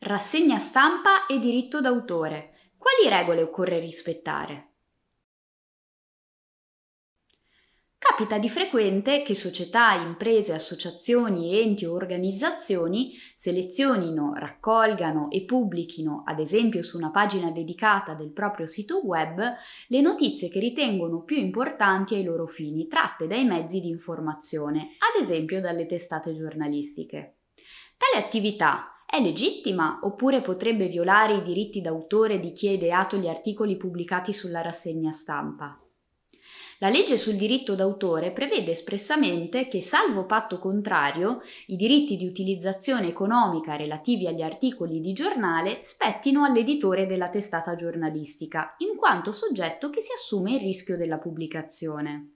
Rassegna stampa e diritto d'autore. Quali regole occorre rispettare? Capita di frequente che società, imprese, associazioni, enti o organizzazioni selezionino, raccolgano e pubblichino, ad esempio su una pagina dedicata del proprio sito web, le notizie che ritengono più importanti ai loro fini, tratte dai mezzi di informazione, ad esempio dalle testate giornalistiche. Tale attività è legittima oppure potrebbe violare i diritti d'autore di chi ha ideato gli articoli pubblicati sulla rassegna stampa? La legge sul diritto d'autore prevede espressamente che, salvo patto contrario, i diritti di utilizzazione economica relativi agli articoli di giornale spettino all'editore della testata giornalistica, in quanto soggetto che si assume il rischio della pubblicazione.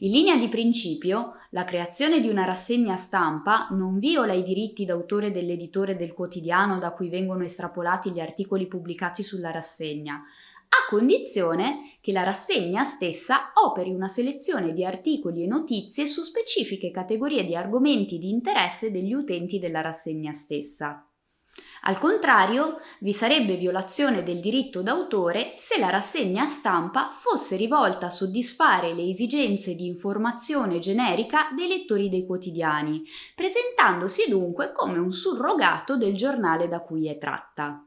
In linea di principio, la creazione di una rassegna stampa non viola i diritti d'autore dell'editore del quotidiano da cui vengono estrapolati gli articoli pubblicati sulla rassegna, a condizione che la rassegna stessa operi una selezione di articoli e notizie su specifiche categorie di argomenti di interesse degli utenti della rassegna stessa. Al contrario, vi sarebbe violazione del diritto d'autore se la rassegna stampa fosse rivolta a soddisfare le esigenze di informazione generica dei lettori dei quotidiani, presentandosi dunque come un surrogato del giornale da cui è tratta.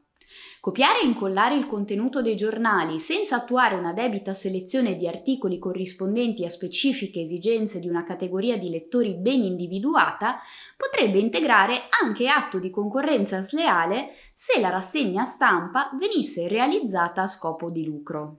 Copiare e incollare il contenuto dei giornali senza attuare una debita selezione di articoli corrispondenti a specifiche esigenze di una categoria di lettori ben individuata potrebbe integrare anche atto di concorrenza sleale se la rassegna stampa venisse realizzata a scopo di lucro.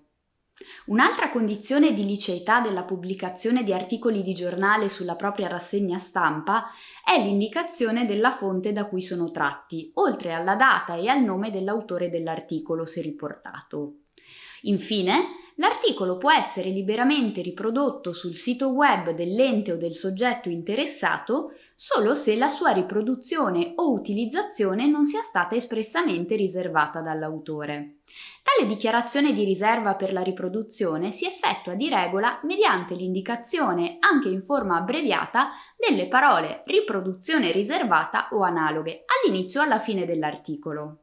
Un'altra condizione di liceità della pubblicazione di articoli di giornale sulla propria rassegna stampa è l'indicazione della fonte da cui sono tratti, oltre alla data e al nome dell'autore dell'articolo se riportato. Infine, l'articolo può essere liberamente riprodotto sul sito web dell'ente o del soggetto interessato solo se la sua riproduzione o utilizzazione non sia stata espressamente riservata dall'autore. Tale dichiarazione di riserva per la riproduzione si effettua di regola mediante l'indicazione, anche in forma abbreviata, delle parole riproduzione riservata o analoghe all'inizio o alla fine dell'articolo.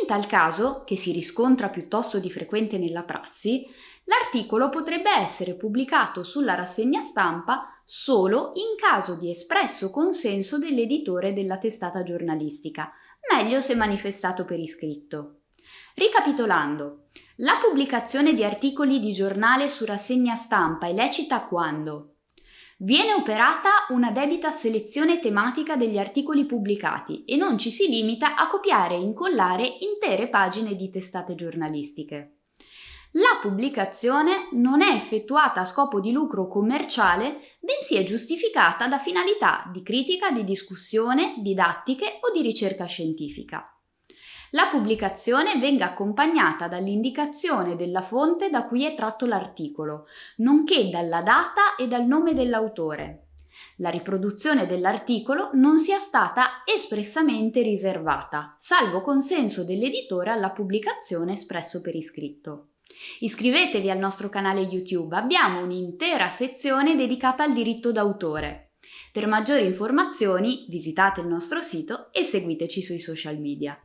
In tal caso, che si riscontra piuttosto di frequente nella prassi, l'articolo potrebbe essere pubblicato sulla rassegna stampa solo in caso di espresso consenso dell'editore della testata giornalistica, meglio se manifestato per iscritto. Ricapitolando, la pubblicazione di articoli di giornale su rassegna stampa è lecita quando viene operata una debita selezione tematica degli articoli pubblicati e non ci si limita a copiare e incollare intere pagine di testate giornalistiche. La pubblicazione non è effettuata a scopo di lucro commerciale, bensì è giustificata da finalità di critica, di discussione, didattiche o di ricerca scientifica. La pubblicazione venga accompagnata dall'indicazione della fonte da cui è tratto l'articolo, nonché dalla data e dal nome dell'autore. La riproduzione dell'articolo non sia stata espressamente riservata, salvo consenso dell'editore alla pubblicazione espresso per iscritto. Iscrivetevi al nostro canale YouTube, abbiamo un'intera sezione dedicata al diritto d'autore. Per maggiori informazioni visitate il nostro sito e seguiteci sui social media.